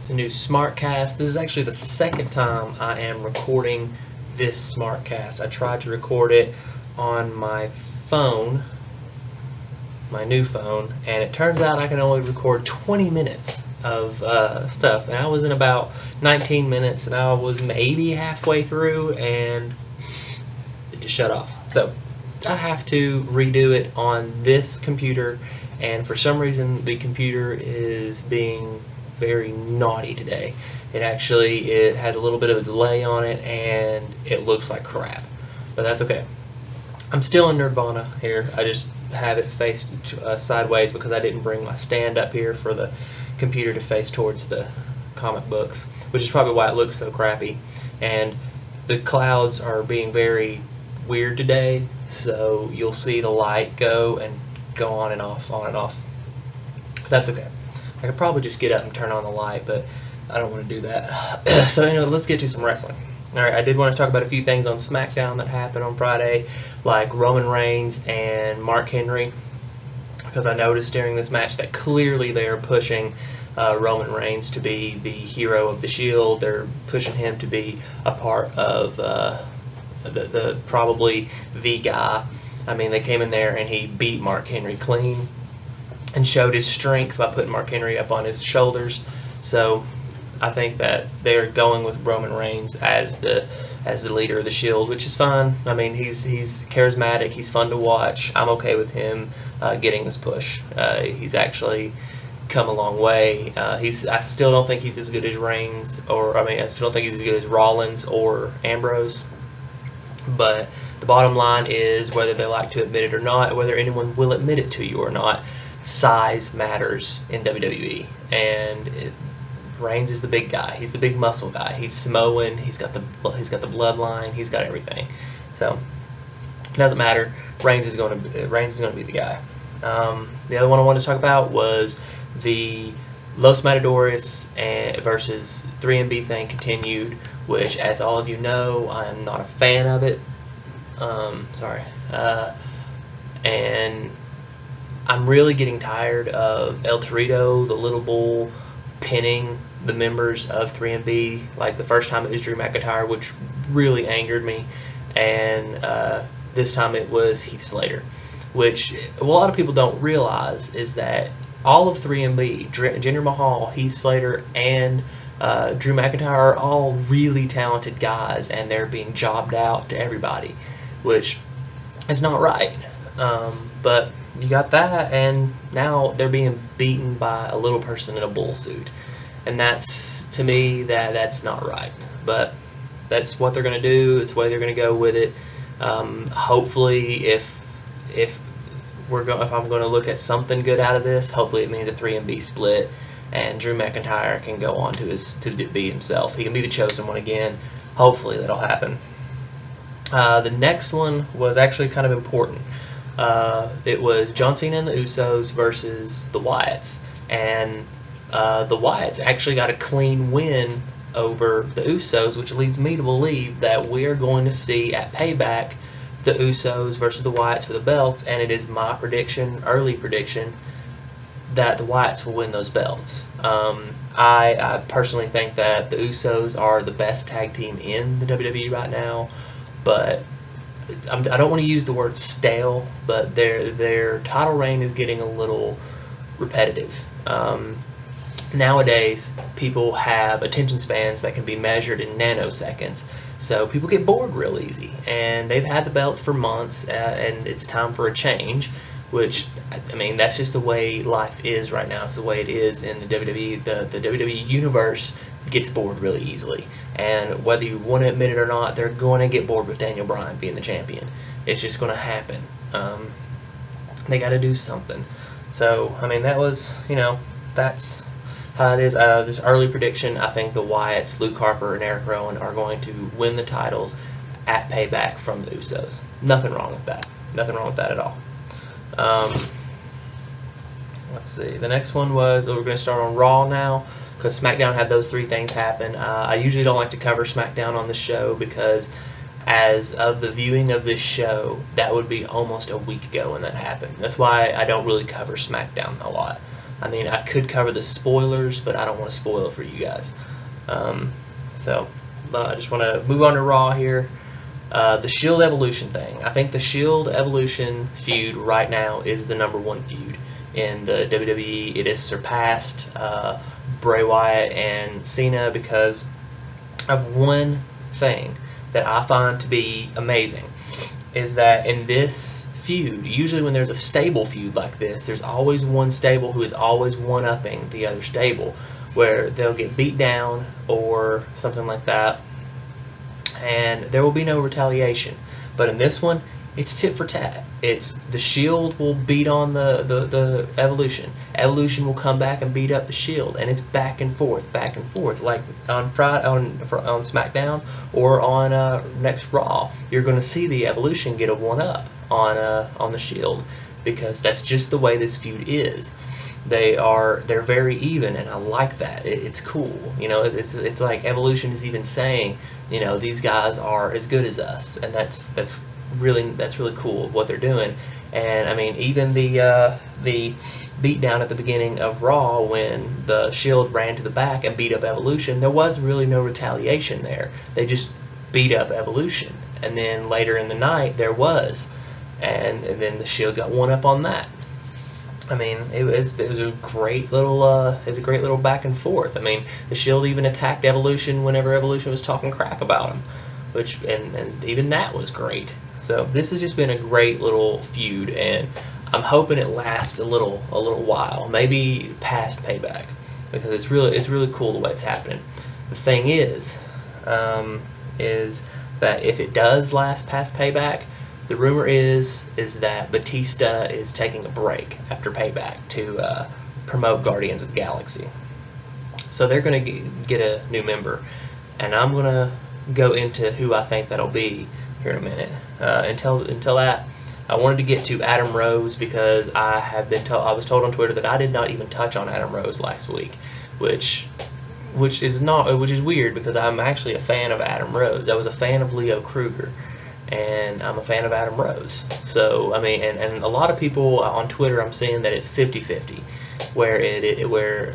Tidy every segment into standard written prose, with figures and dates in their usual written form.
It's a new SmarkCast. This is actually the second time I am recording this SmarkCast. I tried to record it on my phone, my new phone, and it turns out I can only record 20 minutes of stuff. And I was in about 19 minutes, and I was maybe halfway through, and it just shut off. So I have to redo it on this computer, and for some reason the computer is being very naughty today. It has a little bit of a delay on it, and it looks like crap, but that's okay. I'm still in Nirvana here. I just have it faced sideways because I didn't bring my stand up here for the computer to face towards the comic books, which is probably why it looks so crappy. And the clouds are being very weird today, so you'll see the light go on and off, on and off. But that's okay. I could probably just get up and turn on the light, but I don't want to do that. So anyway, let's get to some wrestling. Alright, I did want to talk about a few things on Smackdown that happened on Friday, like Roman Reigns and Mark Henry, because I noticed during this match that clearly they are pushing Roman Reigns to be the hero of the Shield. They're pushing him to be a part of probably the guy. I mean, they came in there and he beat Mark Henry clean and showed his strength by putting Mark Henry up on his shoulders. So I think that they're going with Roman Reigns as the leader of the Shield, which is fine. I mean, he's charismatic. He's fun to watch. I'm okay with him getting this push. He's actually come a long way. I still don't think he's as good as Reigns, I still don't think he's as good as Rollins or Ambrose. But the bottom line is, whether they like to admit it or not, whether anyone will admit it to you or not, size matters in WWE. And Reigns is the big guy. He's the big muscle guy. He's Samoan. He's got the bloodline. He's got everything. So it doesn't matter. Reigns is going to be the guy. The other one I wanted to talk about was the Los Matadores versus 3MB thing continued, which, as all of you know, I'm not a fan of it. And I'm really getting tired of El Torito, the Little Bull, pinning the members of 3MB. Like the first time it was Drew McIntyre, which really angered me, and this time it was Heath Slater, which a lot of people don't realize is that all of 3MB, Jinder Mahal, Heath Slater, and Drew McIntyre are all really talented guys, and they're being jobbed out to everybody, which is not right. But you got that, and now they're being beaten by a little person in a bull suit, and that's, to me, that's not right. But that's what they're going to do. It's the way they're going to go with it. Hopefully, if I'm going to look at something good out of this, hopefully it means a 3MB split, and Drew McIntyre can go on to be himself. He can be the chosen one again. Hopefully that'll happen. The next one was actually kind of important. It was John Cena and the Usos versus the Wyatts, and the Wyatts actually got a clean win over the Usos, which leads me to believe that we are going to see at Payback the Usos versus the Wyatts for the belts, and it is my early prediction, that the Wyatts will win those belts. I personally think that the Usos are the best tag team in the WWE right now, but I don't want to use the word stale, but their title reign is getting a little repetitive. Nowadays, people have attention spans that can be measured in nanoseconds, so people get bored real easy, and they've had the belts for months, and it's time for a change, which, I mean, that's just the way life is right now. It's the way it is in the WWE. The WWE universe gets bored really easily, and whether you want to admit it or not, they're going to get bored with Daniel Bryan being the champion. It's just going to happen. They got to do something. So, I mean, that's how it is. This early prediction, I think the Wyatts, Luke Harper and Eric Rowan, are going to win the titles at Payback from the Usos. Nothing wrong with that. Nothing wrong with that at all. Let's see. The next one was, we're going to start on Raw now, because SmackDown had those three things happen. I usually don't like to cover SmackDown on the show because, as of the viewing of this show, that would be almost a week ago when that happened. That's why I don't really cover SmackDown a lot. I mean, I could cover the spoilers, but I don't want to spoil it for you guys. So I just want to move on to Raw here. The Shield Evolution thing. I think the Shield Evolution feud right now is the #1 feud in the WWE. It has surpassed Bray Wyatt and Cena because of one thing that I find to be amazing, is that in this feud, usually when there's a stable feud like this, there's always one stable who is always one-upping the other stable, where they'll get beat down or something like that, and there will be no retaliation. But in this one, it's tit for tat. It's the Shield will beat on the Evolution. Evolution will come back and beat up the Shield, and it's back and forth, like on Friday on Smackdown or on next Raw. You're going to see the Evolution get a one-up on the Shield, because that's just the way this feud is. They're very even, and I like that. It's cool. You know, it's like Evolution is even saying, you know, these guys are as good as us, and that's really cool what they're doing. And I mean, even the beatdown at the beginning of Raw when the Shield ran to the back and beat up Evolution, there was really no retaliation there. They just beat up Evolution, and then later in the night there was, and then the Shield got one up on that. I mean, it was a great little back and forth. I mean, the Shield even attacked Evolution whenever Evolution was talking crap about him, which and even that was great. So this has just been a great little feud, and I'm hoping it lasts a little while, maybe past Payback, because it's really cool the way it's happening. The thing is that if it does last past Payback, the rumor is that Batista is taking a break after Payback to promote Guardians of the Galaxy. So they're going to get a new member, and I'm going to go into who I think that'll be here in a minute. Until that, I wanted to get to Adam Rose, because I was told on Twitter that I did not even touch on Adam Rose last week, which is weird, because I'm actually a fan of Adam Rose. I was a fan of Leo Kruger, and I'm a fan of Adam Rose. So I mean, and a lot of people on Twitter, I'm seeing that it's 50-50, where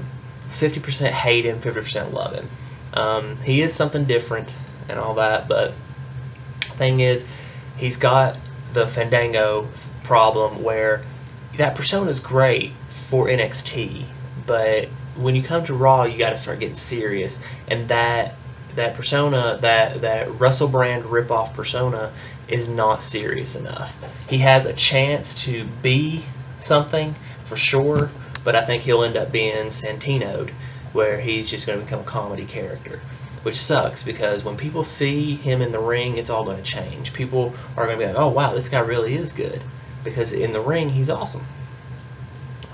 50% hate him, 50% love him. He is something different and all that, but thing is, he's got the Fandango problem, where that persona is great for NXT, but when you come to Raw, you got to start getting serious, and that persona, that Russell Brand ripoff persona, is not serious enough. He has a chance to be something for sure, but I think he'll end up being Santino'd, where he's just going to become a comedy character, which sucks, because when people see him in the ring, it's all going to change. People are going to be like, oh wow, this guy really is good, because in the ring he's awesome.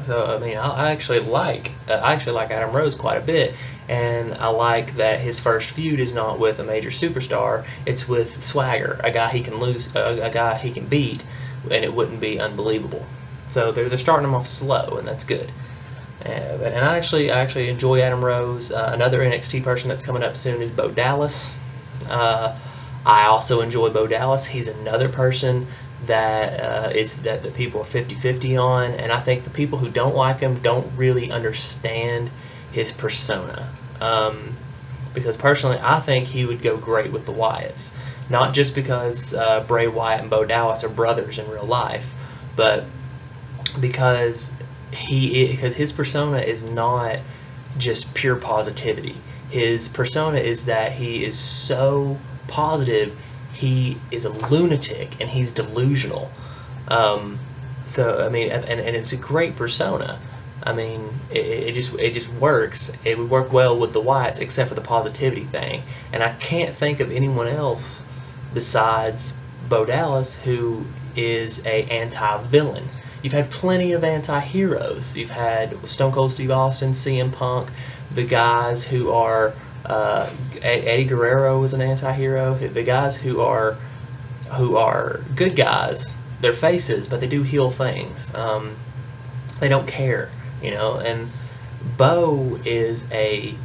So I mean, I actually like Adam Rose quite a bit, and I like that his first feud is not with a major superstar; it's with Swagger, a guy he can a guy he can beat, and it wouldn't be unbelievable. So they're starting him off slow, and that's good. And I actually enjoy Adam Rose. Another NXT person that's coming up soon is Bo Dallas. I also enjoy Bo Dallas. He's another person that that people are 50-50 on, and I think the people who don't like him don't really understand his persona. Because personally, I think he would go great with the Wyatts, not just because Bray Wyatt and Bo Dallas are brothers in real life, but because his persona is not just pure positivity. His persona is that he is so positive, he is a lunatic, and he's delusional. So I mean, and it's a great persona. I mean, it just works. It would work well with the Wyatts, except for the positivity thing. And I can't think of anyone else besides Bo Dallas who is a anti-villain. You've had plenty of anti-heroes. You've had Stone Cold Steve Austin, CM Punk, the guys who are Eddie Guerrero is an anti-hero. The guys who are good guys, they're faces, but they do heel things. They don't care, you know. And Bo is a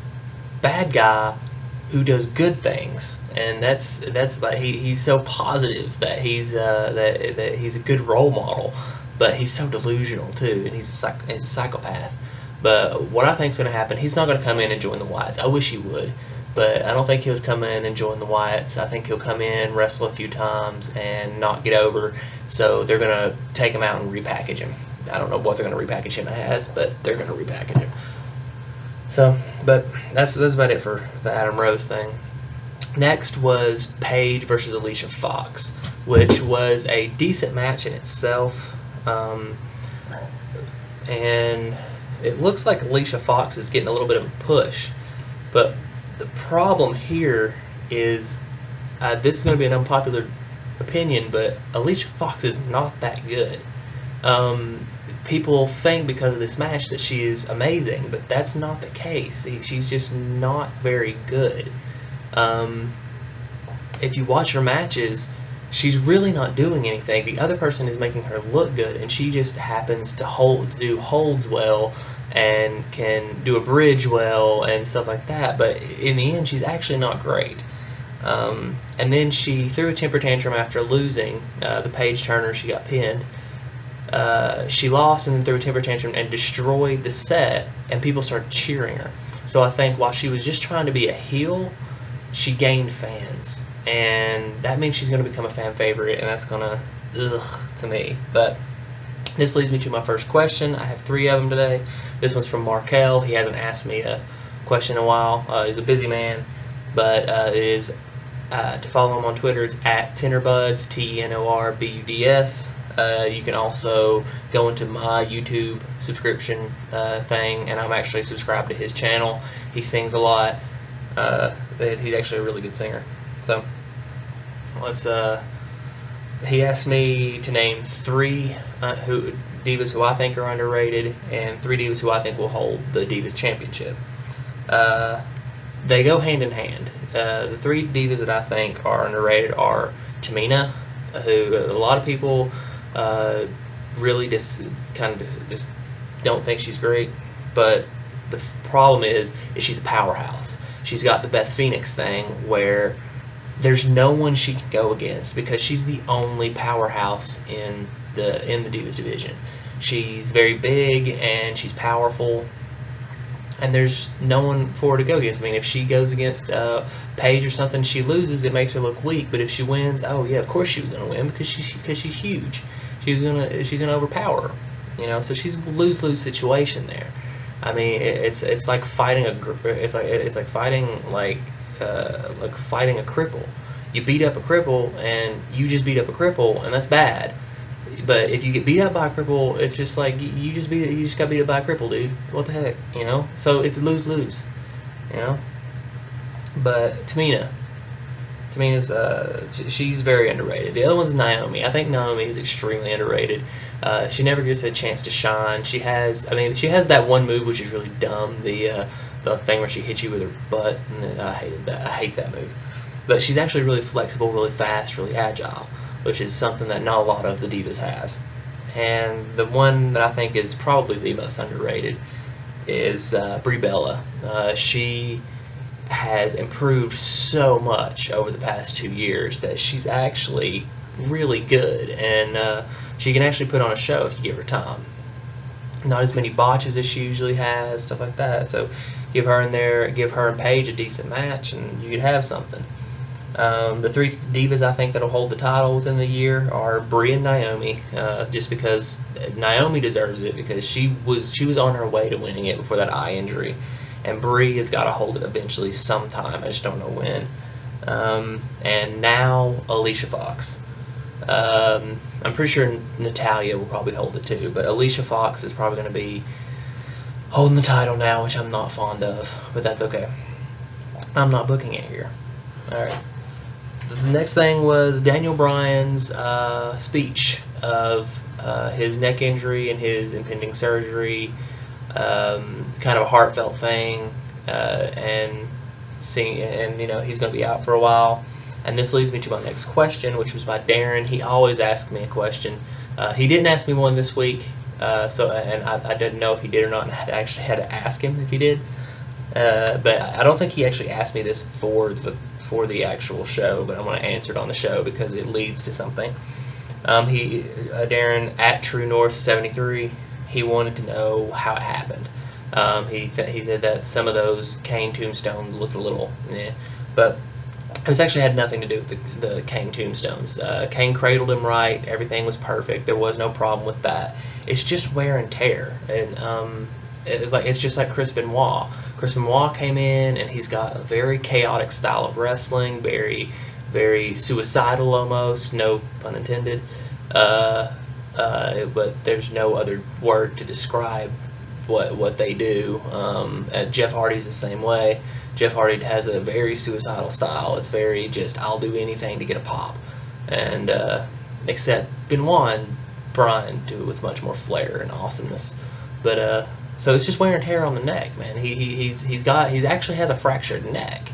bad guy who does good things, and that's like he's so positive that he's that he's a good role model. But he's so delusional too, and he's a psychopath. But what I think is going to happen, he's not going to come in and join the Wyatts. I wish he would, but I don't think he'll come in and join the Wyatts. I think he'll come in, wrestle a few times, and not get over. So they're going to take him out and repackage him. I don't know what they're going to repackage him as, but they're going to repackage him. So, but that's about it for the Adam Rose thing. Next was Paige versus Alicia Fox, which was a decent match in itself. And it looks like Alicia Fox is getting a little bit of a push. But the problem here is, this is going to be an unpopular opinion, but Alicia Fox is not that good. People think because of this match that she is amazing, but that's not the case. She's just not very good. If you watch her matches, she's really not doing anything. The other person is making her look good, and she just happens to do holds well and can do a bridge well and stuff like that. But in the end, she's actually not great. And then she threw a temper tantrum after losing the Paige Turner. She got pinned. She lost and then threw a temper tantrum and destroyed the set, and people started cheering her. So I think while she was just trying to be a heel, she gained fans, and that means she's going to become a fan favorite, and that's going to me. But this leads me to my first question. I have 3 of them today. This one's from Markel. He hasn't asked me a question in a while. He's a busy man, but it is to follow him on Twitter. It's at Tenorbuds, TENORBUDS. You can also go into my YouTube subscription thing, and I'm actually subscribed to his channel. He sings a lot. He's actually a really good singer. So let's. He asked me to name 3 divas who I think are underrated, and 3 divas who I think will hold the Divas Championship. They go hand in hand. The 3 divas that I think are underrated are Tamina, who a lot of people really just don't think she's great, but the problem is she's a powerhouse. She's got the Beth Phoenix thing where there's no one she can go against because she's the only powerhouse in the Divas division. She's very big and she's powerful, and there's no one for her to go against. I mean, if she goes against Paige or something, she loses, it makes her look weak. But if she wins, oh yeah, of course she was gonna win because she's huge. She's gonna overpower her, you know. So she's a lose-lose situation there. I mean, it's like fighting fighting a cripple. You beat up a cripple, and you just beat up a cripple, and that's bad. But if you get beat up by a cripple, it's just like you just got beat up by a cripple, dude. What the heck, you know? So it's lose-lose, you know. But Tamina's she's very underrated. The other one's Naomi. I think Naomi is extremely underrated. She never gets a chance to shine. She has that one move which is really dumb, the thing where she hits you with her butt, and I hated that. I hate that move. But she's actually really flexible, really fast, really agile, which is something that not a lot of the divas have. And the one that I think is probably the most underrated is Brie Bella. She has improved so much over the past 2 years that she's actually really good, and she can actually put on a show if you give her time. Not as many botches as she usually has, stuff like that. So give her in there, give her and Paige a decent match, and you could have something. The 3 divas I think that'll hold the title within the year are Brie and Naomi, just because Naomi deserves it because she was on her way to winning it before that eye injury, and Brie has got to hold it eventually sometime. I just don't know when. And now Alicia Fox. I'm pretty sure Natalya will probably hold it too, but Alicia Fox is probably going to be holding the title now, which I'm not fond of, but that's okay. I'm not booking it here. Alright. The next thing was Daniel Bryan's speech of his neck injury and his impending surgery, kind of a heartfelt thing, and you know, he's going to be out for a while. And this leads me to my next question, which was by Darren. He always asks me a question. He didn't ask me one this week, and I didn't know if he did or not, and I actually had to ask him if he did. But I don't think he actually asked me this for the actual show, but I'm going to answer it on the show because it leads to something. Darren at True North 73, he wanted to know how it happened. He said that some of those Kane tombstones looked a little, but it was actually had nothing to do with the Kane tombstones. Kane cradled him right. Everything was perfect. There was no problem with that. It's just wear and tear, and it's just like Chris Benoit. Chris Benoit came in, and he's got a very chaotic style of wrestling, very suicidal almost, no pun intended. But there's no other word to describe what they do. Jeff Hardy's the same way. Jeff Hardy has a very suicidal style. It's very just, I'll do anything to get a pop. And except Benoit and Bryan do it with much more flair and awesomeness. But so it's just wear and tear on the neck, man. He actually has a fractured neck.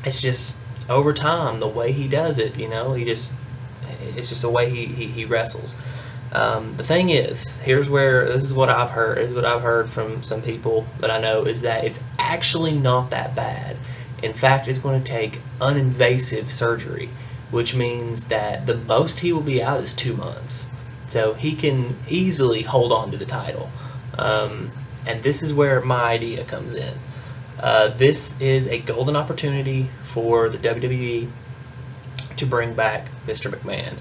It's just over time the way he does it. It's just the way he wrestles. The thing is, this is what I've heard. This is what I've heard from some people that I know, is that it's actually not that bad. In fact, it's going to take uninvasive surgery, which means that the most he will be out is 2 months. So he can easily hold on to the title. And this is where my idea comes in. This is a golden opportunity for the WWE to bring back Mr. McMahon.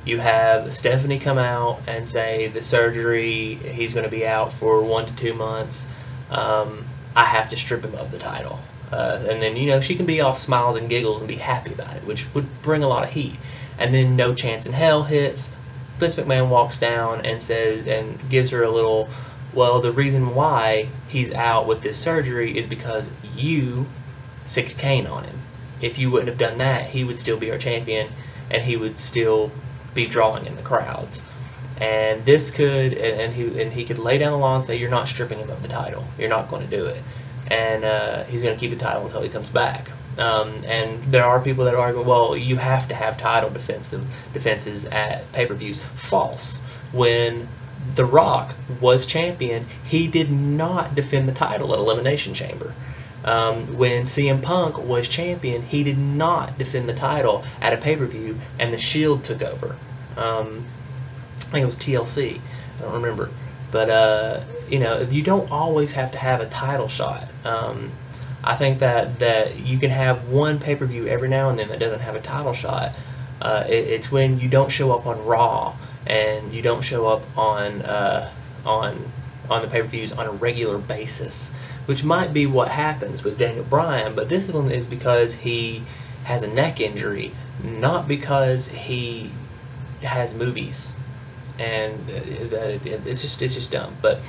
You have Stephanie come out and say the surgery, he's going to be out for 1 to 2 months. I have to strip him of the title. And then, she can be all smiles and giggles and be happy about it, which would bring a lot of heat. And then No Chance in Hell hits. Vince McMahon walks down and says, and gives her a little, well, the reason why he's out with this surgery is because you sicked Kane on him. If you wouldn't have done that, he would still be our champion, and he would still be drawing in the crowds. And this could, and he could lay down the law and say, you're not stripping him of the title. You're not going to do it. And he's going to keep the title until he comes back. And there are people that argue, well, you have to have title defenses at pay-per-views. False. When The Rock was champion, he did not defend the title at Elimination Chamber. When CM Punk was champion, he did not defend the title at a pay-per-view, and the Shield took over. I think it was TLC. I don't remember. But, you don't always have to have a title shot. I think that you can have one pay-per-view every now and then that doesn't have a title shot. It's when you don't show up on Raw, and you don't show up on the pay-per-views on a regular basis, which might be what happens with Daniel Bryan, but this one is because he has a neck injury, not because he has movies, and it's just dumb. But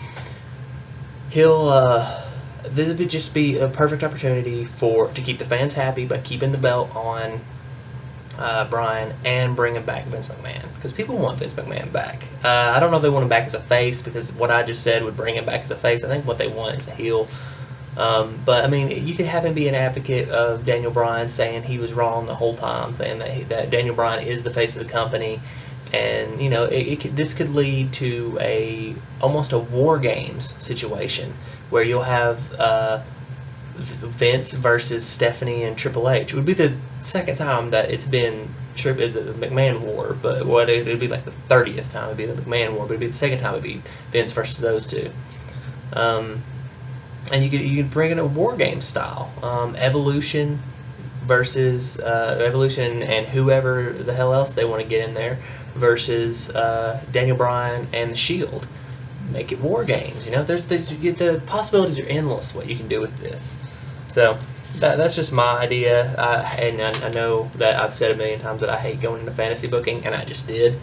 this would just be a perfect opportunity to keep the fans happy by keeping the belt on Bryan and bringing back Vince McMahon, because people want Vince McMahon back. I don't know if they want him back as a face, because what I just said would bring him back as a face. I think what they want is a heel. But I mean, you could have him be an advocate of Daniel Bryan, saying he was wrong the whole time, saying that Daniel Bryan is the face of the company, and this could lead to almost a War Games situation where you'll have Vince versus Stephanie and Triple H. It would be the second time that it's been the McMahon War, but it would be like the 30th time it'd be the McMahon War, but it'd be the second time it'd be Vince versus those two. And you could bring in a War Game style, Evolution versus Evolution and whoever the hell else they want to get in there versus Daniel Bryan and the Shield. Make it War Games. The possibilities are endless. What you can do with this. So that's just my idea. And I know that I've said a million times that I hate going into fantasy booking, and I just did.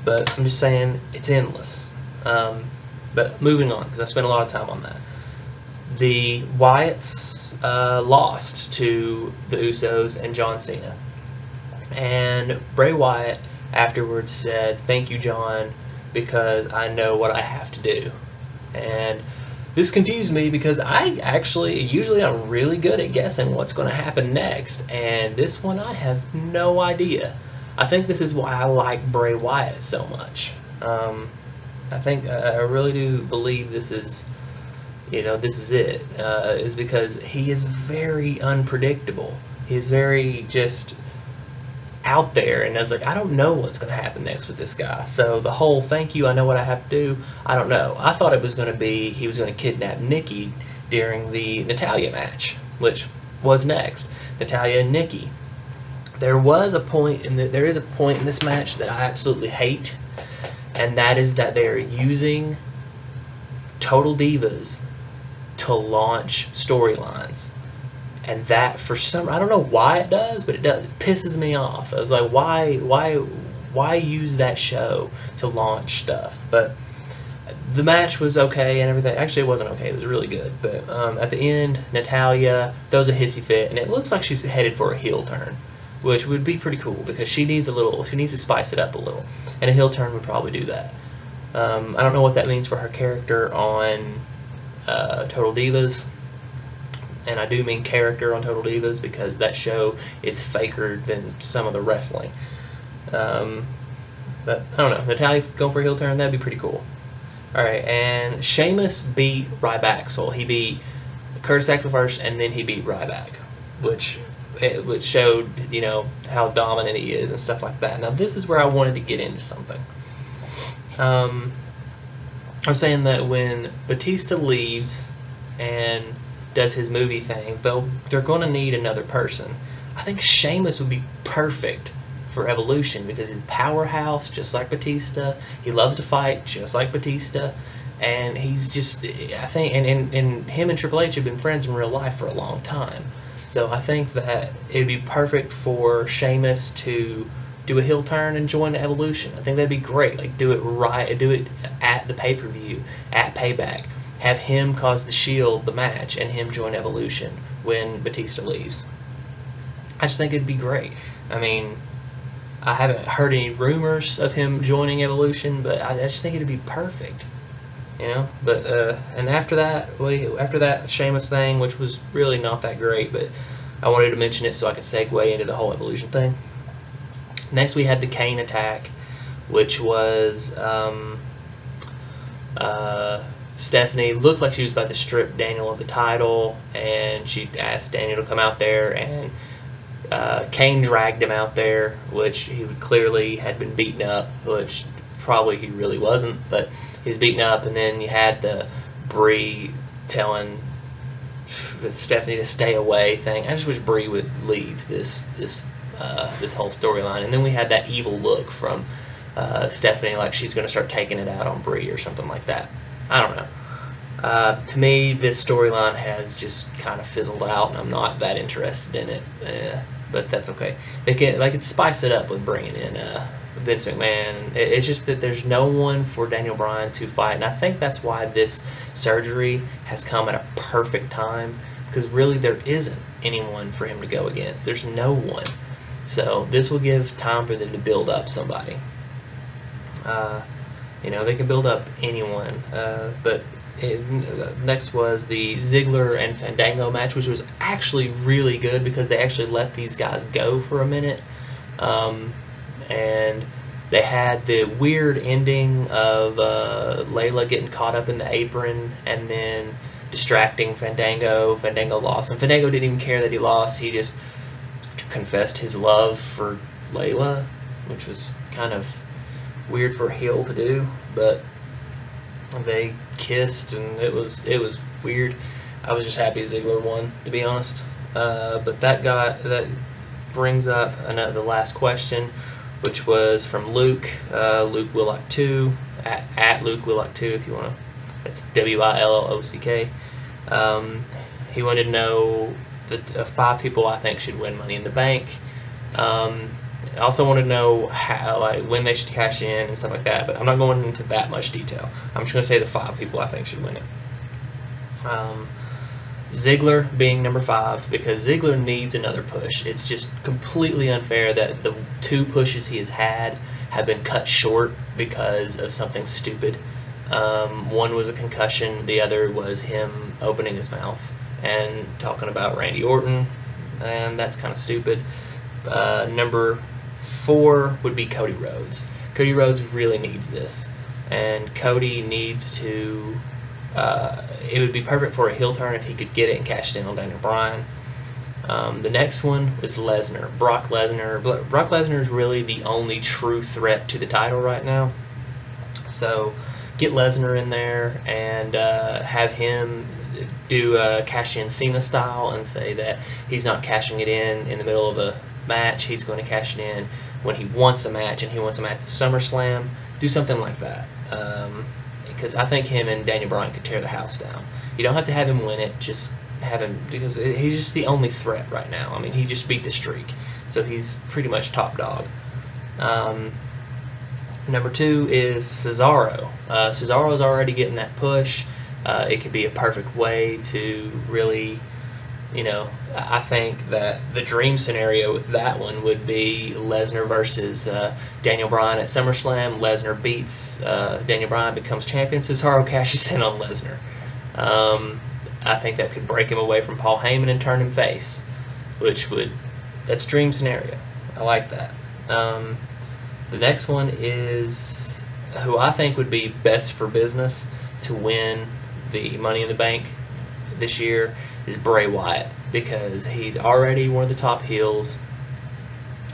But I'm just saying it's endless. But moving on, because I spent a lot of time on that. The Wyatts lost to the Usos and John Cena. And Bray Wyatt afterwards said, "Thank you, John, because I know what I have to do." And this confused me, because usually I'm really good at guessing what's going to happen next, and this one I have no idea. I think this is why I like Bray Wyatt so much. I really do believe this is it, is because he is very unpredictable. He is very just out there, and I was like, I don't know what's going to happen next with this guy. So the whole thank you, I know what I have to do, I don't know. I thought it was going to be he was going to kidnap Nikki during the Natalya match, which was next. Natalya and Nikki. There is a point in this match that I absolutely hate, and that is that they're using Total Divas to launch storylines. And that, for some, I don't know why it does, but it does. It pisses me off. I was like, why use that show to launch stuff? But the match was okay and everything. Actually, it wasn't okay. It was really good. But at the end, Natalya throws a hissy fit, and it looks like she's headed for a heel turn, which would be pretty cool because she needs to spice it up a little, and a heel turn would probably do that. I don't know what that means for her character on Total Divas. And I do mean character on Total Divas because that show is faker than some of the wrestling. But I don't know. Natalya going for a heel turn, that'd be pretty cool. Alright, and Sheamus beat Ryback. So he beat Curtis Axel first, and then he beat Ryback, which showed, how dominant he is and stuff like that. Now this is where I wanted to get into something. I'm saying that when Batista leaves and does his movie thing, they're going to need another person. I think Sheamus would be perfect for Evolution because he's a powerhouse, just like Batista. He loves to fight, just like Batista. And he's just, I think, and him and Triple H have been friends in real life for a long time. So I think that it'd be perfect for Sheamus to do a heel turn and join the Evolution. I think that'd be great. Like, do it right, do it at the pay-per-view, at Payback. Have him cause the Shield the match and him join Evolution when Batista leaves. I just think it'd be great. I mean, I haven't heard any rumors of him joining Evolution, but I just think it'd be perfect. But and after that Sheamus thing, which was really not that great, but I wanted to mention it so I could segue into the whole Evolution thing. Next we had the Kane attack, which was Stephanie looked like she was about to strip Daniel of the title, and she asked Daniel to come out there, and Kane dragged him out there, which he clearly had been beaten up, which probably he really wasn't, but he was beaten up. And then you had the Brie telling Stephanie to stay away thing. I just wish Brie would leave this whole storyline. And then we had that evil look from Stephanie, like she's going to start taking it out on Brie or something like that. I don't know. To me, this storyline has just kind of fizzled out, and I'm not that interested in it. But that's okay. They can spice it up with bringing in Vince McMahon. It's just that there's no one for Daniel Bryan to fight, and I think that's why this surgery has come at a perfect time, because really there isn't anyone for him to go against. There's no one. So this will give time for them to build up somebody. They can build up anyone, but next was the Ziggler and Fandango match, which was actually really good because they actually let these guys go for a minute, and they had the weird ending of Layla getting caught up in the apron and then distracting Fandango. Fandango lost, and Fandango didn't even care that he lost. He just confessed his love for Layla, which was kind of weird for a heel to do, but they kissed, and it was weird. I was just happy Ziggler won, to be honest. But that brings up the last question, which was from Luke Willock 2 at Luke Willock 2 if you want to. That's WILLOCK. He wanted to know the 5 people I think should win Money in the Bank. I also want to know when they should cash in and stuff like that, but I'm not going into that much detail. I'm just going to say the 5 people I think should win it. Ziggler being number 5, because Ziggler needs another push. It's just completely unfair that the 2 pushes he has had have been cut short because of something stupid. One was a concussion, the other was him opening his mouth and talking about Randy Orton, and that's kind of stupid. Number 4 would be Cody Rhodes. Cody Rhodes really needs this, and Cody needs to. It would be perfect for a heel turn if he could get it and cash in on Daniel Bryan. The next one is Lesnar, Brock Lesnar. Brock Lesnar is really the only true threat to the title right now. So get Lesnar in there and have him do cash in Cena style and say that he's not cashing it in the middle of a match. He's going to cash it in when he wants a match, and he wants a match at SummerSlam. Do something like that. Because I think him and Daniel Bryan could tear the house down. You don't have to have him win it, just have him, because he's just the only threat right now. I mean, he just beat the streak, so he's pretty much top dog. Number 2 is Cesaro. Cesaro's already getting that push. It could be a perfect way to really, I think that the dream scenario with that one would be Lesnar versus Daniel Bryan at SummerSlam. Lesnar beats Daniel Bryan, becomes champion. Cesaro cashes in on Lesnar. I think that could break him away from Paul Heyman and turn him face, that's dream scenario. I like that. The next one is who I think would be best for business to win the Money in the Bank this year is Bray Wyatt, because he's already one of the top heels.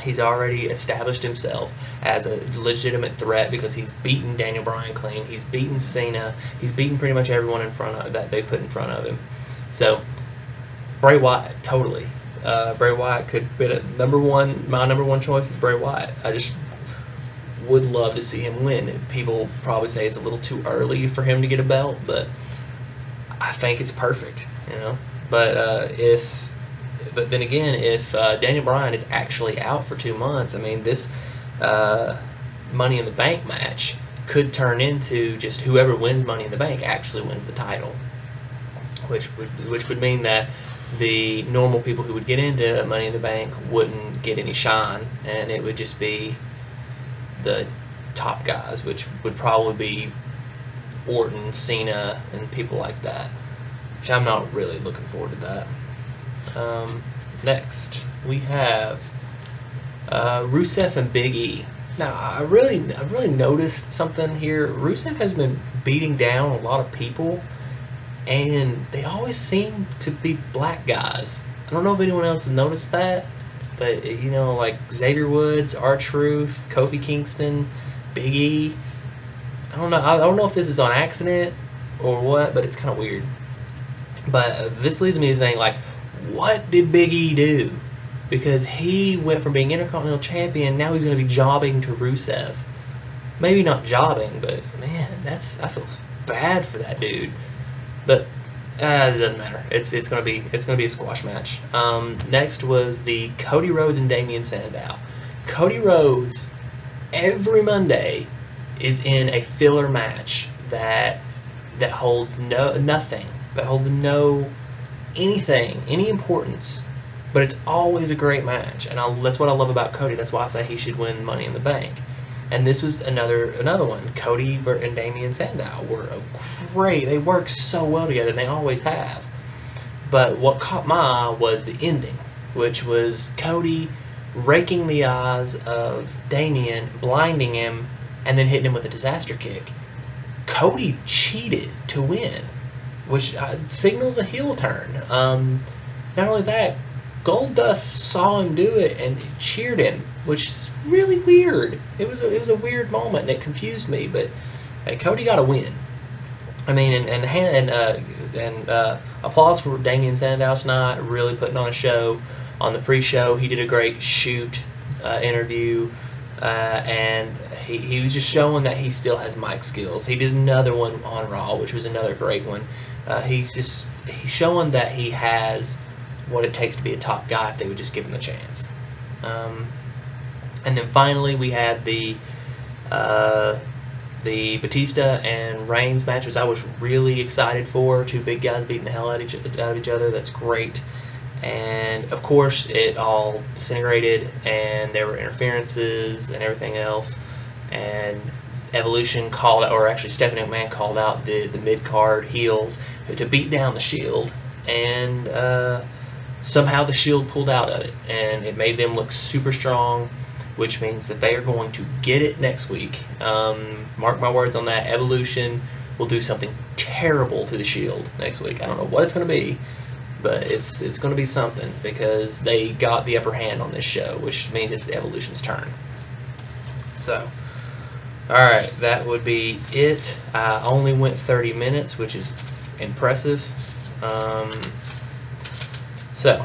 He's already established himself as a legitimate threat because he's beaten Daniel Bryan clean. He's beaten Cena. He's beaten pretty much everyone in front of that they put in front of him. So Bray Wyatt, totally. Bray Wyatt could be number one. My number one choice is Bray Wyatt. I just would love to see him win. People probably say it's a little too early for him to get a belt, but I think it's perfect, But but then again, if Daniel Bryan is actually out for 2 months, I mean, this Money in the Bank match could turn into just whoever wins Money in the Bank actually wins the title, which would mean that the normal people who would get into Money in the Bank wouldn't get any shine, and it would just be the top guys, which would probably be Orton, Cena, and people like that, which I'm not really looking forward to that. Next, we have Rusev and Big E. Now, I really noticed something here. Rusev has been beating down a lot of people, and they always seem to be black guys. I don't know if anyone else has noticed that, but like Xavier Woods, R-Truth, Kofi Kingston, Big E. I don't know if this is on accident or what, but it's kind of weird. But this leads me to think, like, what did Big E do? Because he went from being Intercontinental Champion, now he's going to be jobbing to Rusev. Maybe not jobbing, but man, I feel bad for that dude. But it doesn't matter. It's going to be a squash match. Next was the Cody Rhodes and Damian Sandow. Cody Rhodes every Monday is in a filler match that holds nothing, that holds any importance, but it's always a great match, and that's what I love about Cody. That's why I say he should win Money in the Bank. And this was another one. Cody and Damian Sandow were great. They work so well together, and they always have. But what caught my eye was the ending, which was Cody raking the eyes of Damian, blinding him, and then hitting him with a disaster kick. Cody cheated to win, which signals a heel turn. Not only that, Goldust saw him do it and cheered him, which is really weird. It was a weird moment, and it confused me. But hey, Cody got a win. I mean, and applause for Damian Sandow tonight, really putting on a show. On the pre-show, he did a great shoot interview, and he was just showing that he still has mic skills. He did another one on Raw, which was another great one. He's showing that he has what it takes to be a top guy if they would just give him a chance. And then finally, we had the Batista and Reigns match, which I was really excited for. Two big guys beating the hell out of each other. That's great. And of course, it all disintegrated, and there were interferences and everything else. And Evolution called out, or actually Stephanie McMahon called out the mid-card heels to beat down the Shield, and somehow the Shield pulled out of it, and it made them look super strong, which means that they are going to get it next week. Mark my words on that. Evolution will do something terrible to the Shield next week. I don't know what it's going to be, but it's going to be something because they got the upper hand on this show, which means it's the Evolution's turn. So, alright, that would be it. I only went 30 minutes, which is impressive. So,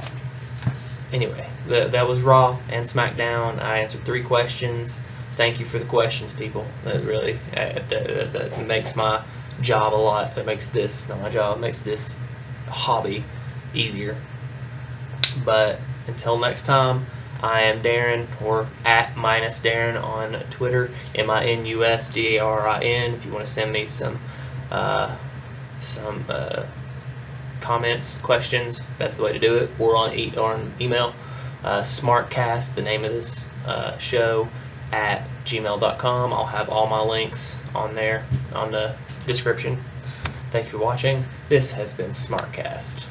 anyway, that was Raw and SmackDown. I answered 3 questions. Thank you for the questions, people. That really that makes my job a lot. That makes this, not my job, makes this hobby easier. But until next time, I am Darren, or at -Darren on Twitter, MINUSDARIN. If you want to send me some comments, questions, that's the way to do it. Or on email, SmarkCast, the name of this show, at gmail.com. I'll have all my links on there on the description. Thank you for watching. This has been SmarkCast.